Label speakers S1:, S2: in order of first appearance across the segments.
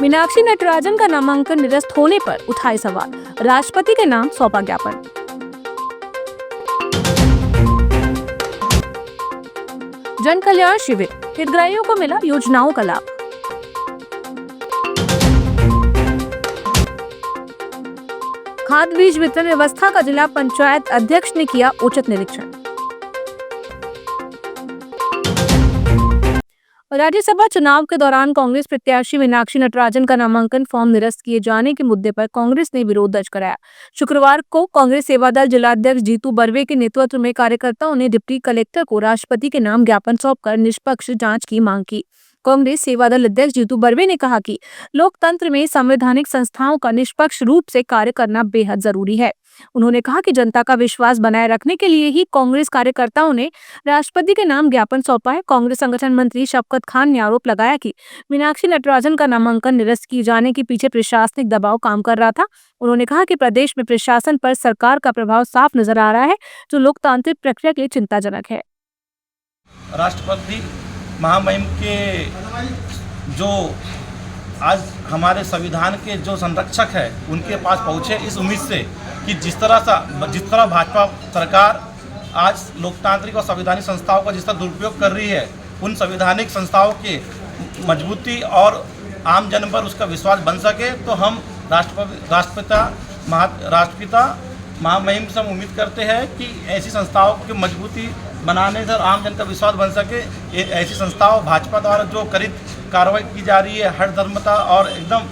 S1: मीनाक्षी नटराजन का नामांकन निरस्त होने पर उठाए सवाल, राष्ट्रपति के नाम सौंपा ज्ञापन। जन कल्याण शिविर, हितग्राहियों को मिला योजनाओं का लाभ। खाद बीज वितरण व्यवस्था का जिला पंचायत अध्यक्ष ने किया उचित निरीक्षण। राज्यसभा चुनाव के दौरान कांग्रेस प्रत्याशी मीनाक्षी नटराजन का नामांकन फॉर्म निरस्त किए जाने के मुद्दे पर कांग्रेस ने विरोध दर्ज कराया। शुक्रवार को कांग्रेस सेवादल जिलाध्यक्ष जीतू बर्वे के नेतृत्व में कार्यकर्ताओं ने डिप्टी कलेक्टर को राष्ट्रपति के नाम ज्ञापन सौंपकर निष्पक्ष जांच की मांग की। कांग्रेस सेवादल अध्यक्ष जीतू बर्वे ने कहा कि लोकतंत्र में संवैधानिक संस्थाओं का निष्पक्ष रूप से कार्य करना बेहद जरूरी है। उन्होंने कहा कि जनता का विश्वास बनाए रखने के लिए ही कांग्रेस कार्यकर्ताओं ने राष्ट्रपति के नाम ज्ञापन सौंपा है। कांग्रेस संगठन मंत्री शफकत खान ने आरोप लगाया कि मीनाक्षी नटराजन का नामांकन निरस्त किए जाने के पीछे प्रशासनिक दबाव काम कर रहा था। उन्होंने कहा कि प्रदेश में प्रशासन पर सरकार का प्रभाव साफ नजर आ रहा है, जो लोकतांत्रिक प्रक्रिया के लिए चिंताजनक है।
S2: राष्ट्रपति महामहिम के जो आज हमारे संविधान के जो संरक्षक है उनके पास पहुँचे इस उम्मीद से कि जिस तरह भाजपा सरकार आज लोकतांत्रिक और संवैधानिक संस्थाओं का जिस तरह दुरुपयोग कर रही है, उन संवैधानिक संस्थाओं के मजबूती और आम जन पर उसका विश्वास बन सके, तो हम राष्ट्रपिता महामहिम से हम उम्मीद करते हैं कि ऐसी संस्थाओं की मजबूती बनाने से आम जन का विश्वास बन सके। ऐसी संस्थाओं भाजपा द्वारा जो कथित कार्रवाई की जा रही है, हर धर्मता और एकदम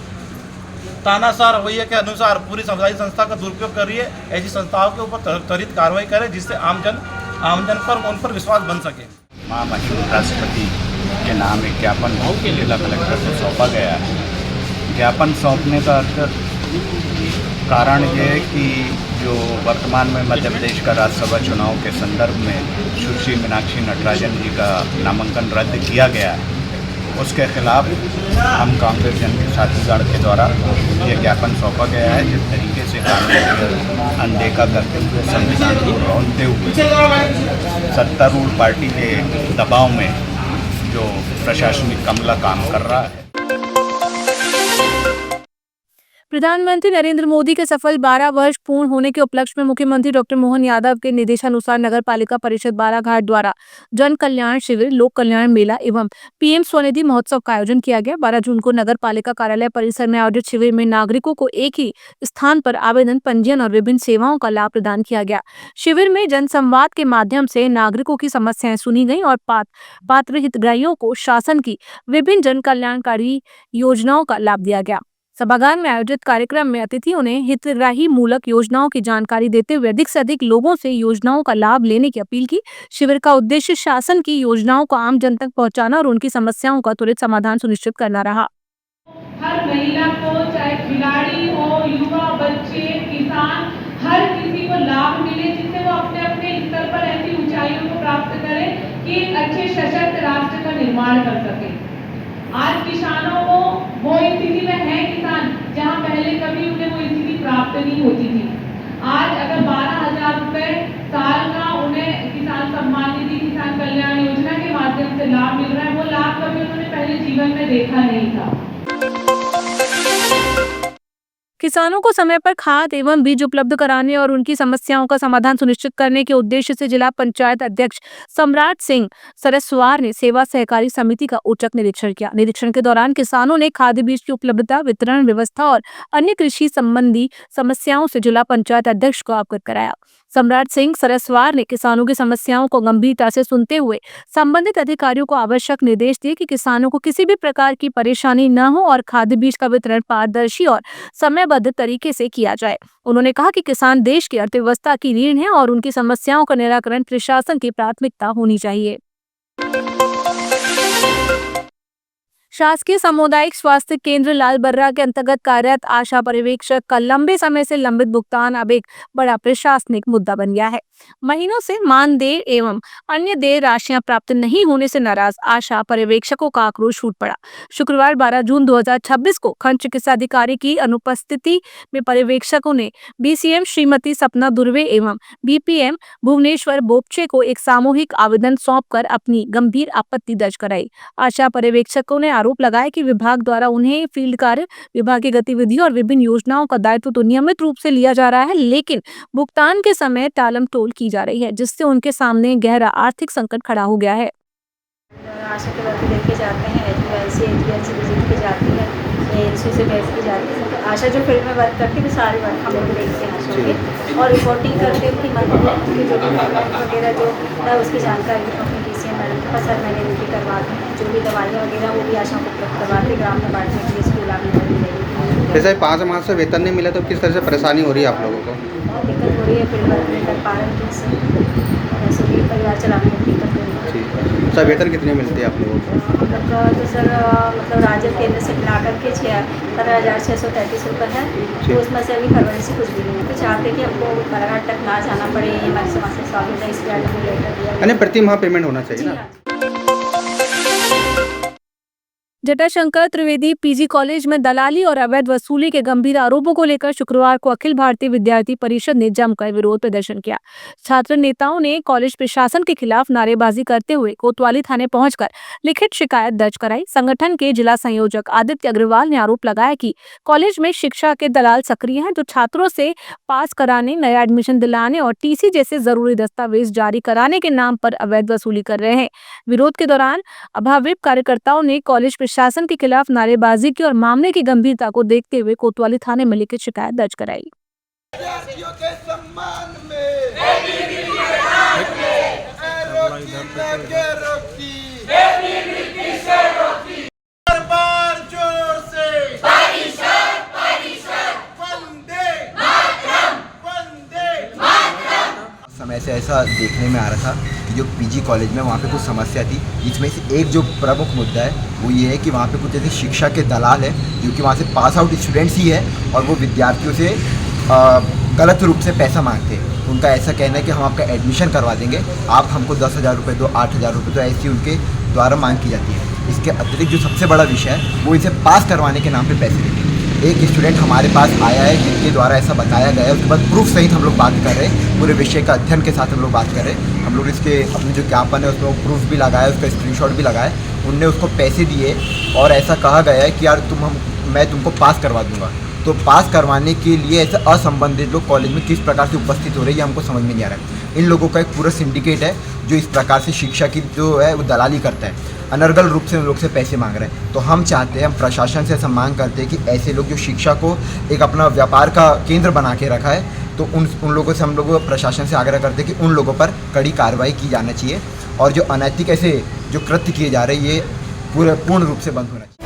S2: तानाशाह रवैये के अनुसार पूरी सामुदायिक संस्था का दुरुपयोग कर रही है, ऐसी संस्थाओं के ऊपर त्वरित कार्रवाई करे जिससे आम जन पर उन पर विश्वास बन सके।
S3: महामहिम राष्ट्रपति के नाम एक ज्ञापन जिला कलेक्टर को सौंपा गया है। ज्ञापन सौंपने का कारण ये है कि जो वर्तमान में मध्य प्रदेश का राज्यसभा चुनाव के संदर्भ में सुश्री मीनाक्षी नटराजन जी का नामांकन रद्द किया गया है, उसके खिलाफ हम कांग्रेस जन साथीगण के द्वारा ये ज्ञापन सौंपा गया है। जिस तरीके से कानून अनदेखा करते हुए, संविधान को रौंदते हुए सत्तारूढ़ पार्टी के दबाव में जो प्रशासनिक अमला काम कर रहा है।
S1: प्रधानमंत्री नरेंद्र मोदी के सफल 12 वर्ष पूर्ण होने के उपलक्ष्य में मुख्यमंत्री डॉक्टर मोहन यादव के निर्देशानुसार नगर पालिका परिषद बालाघाट द्वारा जन कल्याण शिविर, लोक कल्याण मेला एवं पीएम स्वनिधि महोत्सव का आयोजन किया गया। 12 जून को नगर पालिका कार्यालय परिसर में आयोजित शिविर में नागरिकों को एक ही स्थान पर आवेदन, पंजीयन और विभिन्न सेवाओं का लाभ प्रदान किया गया। शिविर में जनसंवाद के माध्यम से नागरिकों की समस्याएं सुनी गई और पात्र हितग्राहियों को शासन की विभिन्न जन कल्याणकारी योजनाओं का लाभ दिया गया। सभागार में आयोजित कार्यक्रम में अतिथियों ने हितग्राही मूलक योजनाओं की जानकारी देते हुए अधिक से अधिक लोगों से योजनाओं का लाभ लेने की अपील की। शिविर का उद्देश्य शासन की योजनाओं को आम जन तक पहुंचाना और उनकी समस्याओं का त्वरित समाधान सुनिश्चित करना रहा।
S4: हर महिला को, चाहे खिलाड़ी हो, युवा, बच्चे, किसान, हर किसी को लाभ मिले, जिससे वो अपने अपने स्तर पर ऐसी ऊंचाइयों को प्राप्त करे कि एक अच्छे सशक्त राष्ट्र का निर्माण कर सके। आज किसानों को वो स्थिति में है किसान जहां पहले कभी उन्हें वो स्थिति प्राप्त नहीं होती थी। आज अगर 12,000 रुपए साल का उन्हें किसान सम्मान निधि, किसान कल्याण योजना के माध्यम से लाभ मिल रहा है, वो लाभ कभी उन्होंने पहले जीवन में देखा नहीं था।
S1: किसानों को समय पर खाद एवं बीज उपलब्ध कराने और उनकी समस्याओं का समाधान सुनिश्चित करने के उद्देश्य से जिला पंचायत अध्यक्ष सम्राट सिंह सरस्वार ने सेवा सहकारी समिति का औचक निरीक्षण किया। निरीक्षण के दौरान किसानों ने खाद बीज की उपलब्धता, वितरण व्यवस्था और अन्य कृषि संबंधी समस्याओं से जिला पंचायत अध्यक्ष को अवगत कराया। सम्राट सिंह सरस्वार ने किसानों की समस्याओं को गंभीरता से सुनते हुए संबंधित अधिकारियों को आवश्यक निर्देश दिए कि किसानों को किसी भी प्रकार की परेशानी न हो और खाद्य बीज का वितरण पारदर्शी और समयबद्ध तरीके से किया जाए। उन्होंने कहा कि किसान देश की अर्थव्यवस्था की रीढ़ है और उनकी समस्याओं का निराकरण प्रशासन की प्राथमिकता होनी चाहिए। शासकीय सामुदायिक स्वास्थ्य केंद्र लालबर्रा के अंतर्गत कार्यरत आशा पर्यवेक्षक का लंबे समय से लंबित भुगतान अब एक बड़ा प्रशासनिक मुद्दा बन गया है। महीनों से मानदेय एवं अन्य देय राशियां प्राप्त नहीं होने से नाराज आशा पर्यवेक्षकों का आक्रोश फूट पड़ा। शुक्रवार 12 जून 2026 को खंड चिकित्सा अधिकारी की अनुपस्थिति में पर्यवेक्षकों ने बीसीएम श्रीमती सपना दुर्वे एवं बीपीएम भुवनेश्वर बोपचे को एक सामूहिक आवेदन सौंपकर अपनी गंभीर आपत्ति दर्ज कराई। आशा पर्यवेक्षकों ने आरोप लगाया कि विभाग द्वारा उन्हें फील्ड कार्य, विभाग की गतिविधियों और विभिन्न योजनाओं का दायित्व तो नियमित रूप से लिया जा रहा है, लेकिन भुगतान के समय टालमटोल की जा रही है, जिससे उनके सामने गहरा आर्थिक संकट खड़ा हो गया है।
S5: आशा के वर्कर देखे जाते हैं, एचबीएनसी विजिट की जाती है, एएनसी से बेस की जाती है। तो आशा जो फील्ड में वर्क करती है, सारे वर्क हम लोग देखते हैं आशा के, और रिपोर्टिंग करते हैं कि मंथली जो भी वगैरह जो है उसकी जानकारी अपनी DCM मैडम के पास हर महीने ड्यूटी करवाते हैं। जो भी दवाइयाँ वगैरह वो भी आशा को उपलब्ध करवाते हैं, ग्राम में बांटने के लिए स्कूल आने वाली।
S6: जैसे 5 माह से वेतन नहीं मिला तो किस तरह से परेशानी हो रही है आप लोगों को?
S5: बहुत दिक्कत हो रही है, फील्ड वर्क नहीं कर पा रहे हैं ठीक से, ऐसे भी परिवार चलाने में दिक्कत हो रही है।
S6: ठीक, सर वेतन कितनी मिलती है आप लोगों को?
S5: मतलब तो सर मतलब राज्य केंद्र से मिला करके 15,633 रुपये है, तो उसमें से अभी फरवरी से कुछ भी नहीं है। तो चाहते कि हमको बराबर तक ना जाना पड़े, ये हमारी समस्या सॉल्व हो जाए, इसलिए आज लेटर दिया।
S6: यानी प्रति माह पेमेंट होना चाहिए
S5: जी
S6: ना?
S5: हाँ।
S1: जटाशंकर त्रिवेदी पीजी कॉलेज में दलाली और अवैध वसूली के गंभीर आरोपों को लेकर शुक्रवार को अखिल भारतीय विद्यार्थी परिषद ने जमकर विरोध प्रदर्शन किया। छात्र नेताओं ने कॉलेज प्रशासन के खिलाफ नारेबाजी करते हुए कोतवाली थाने पहुंचकर लिखित शिकायत दर्ज कराई। संगठन के जिला संयोजक आदित्य अग्रवाल ने आरोप लगाया कि कॉलेज में शिक्षा के दलाल सक्रिय हैं, जो छात्रों से पास कराने, नया एडमिशन दिलाने और TC जैसे जरूरी दस्तावेज जारी कराने के नाम पर अवैध वसूली कर रहे हैं। विरोध के दौरान अभाविप कार्यकर्ताओं ने कॉलेज शासन के खिलाफ नारेबाजी की और मामले की गंभीरता को देखते हुए कोतवाली थाने में लिखित शिकायत दर्ज कराई।
S7: विद्यार्थियों के सम्मान में बार जोर से
S8: समय से ऐसा देखने में आ रहा था कि जो पीजी कॉलेज में वहाँ पे कुछ समस्या थी, जिसमें से एक जो प्रमुख मुद्दा है वो ये है कि वहाँ पे कुछ ऐसे शिक्षा के दलाल है जो कि वहाँ से पास आउट स्टूडेंट्स ही है और वो विद्यार्थियों से गलत रूप से पैसा मांगते हैं। उनका ऐसा कहना है कि हम आपका एडमिशन करवा देंगे, आप हमको 10,000 रुपये दो, 8,000 रुपये दो, ऐसी उनके द्वारा मांग की जाती है। इसके अतिरिक्त जो सबसे बड़ा विषय है वो इसे पास करवाने के नाम पर पैसे देते हैं। एक स्टूडेंट हमारे पास आया है जिनके द्वारा ऐसा बताया गया है, उसके बाद प्रूफ सहित हम लोग बात कर रहे हैं, पूरे विषय का अध्ययन के साथ हम लोग बात कर रहे हैं। हम लोग इसके अपने जो ज्ञापन है उसमें प्रूफ भी लगाया, उसका स्क्रीनशॉट भी लगाया। उनने उसको पैसे दिए और ऐसा कहा गया है कि यार मैं तुमको पास करवा दूंगा। तो पास करवाने के लिए ऐसे असंबंधित लोग कॉलेज में किस प्रकार से उपस्थित हो रहे हैं ये हमको समझ में नहीं आ रहा है। इन लोगों का एक पूरा सिंडिकेट है जो इस प्रकार से शिक्षा की जो है वो दलाली करता है, अनर्गल रूप से उन लोग से पैसे मांग रहे हैं। तो हम चाहते हैं, हम प्रशासन से ऐसा मांग करते हैं कि ऐसे लोग जो शिक्षा को एक अपना व्यापार का केंद्र बना के रखा है, तो उन लोगों से हम लोग प्रशासन से आग्रह करते हैं कि उन लोगों पर कड़ी कार्रवाई की जाना चाहिए और जो अनैतिक ऐसे जो कृत्य किए जा रहे हैं ये पूर्ण रूप से बंद होना चाहिए।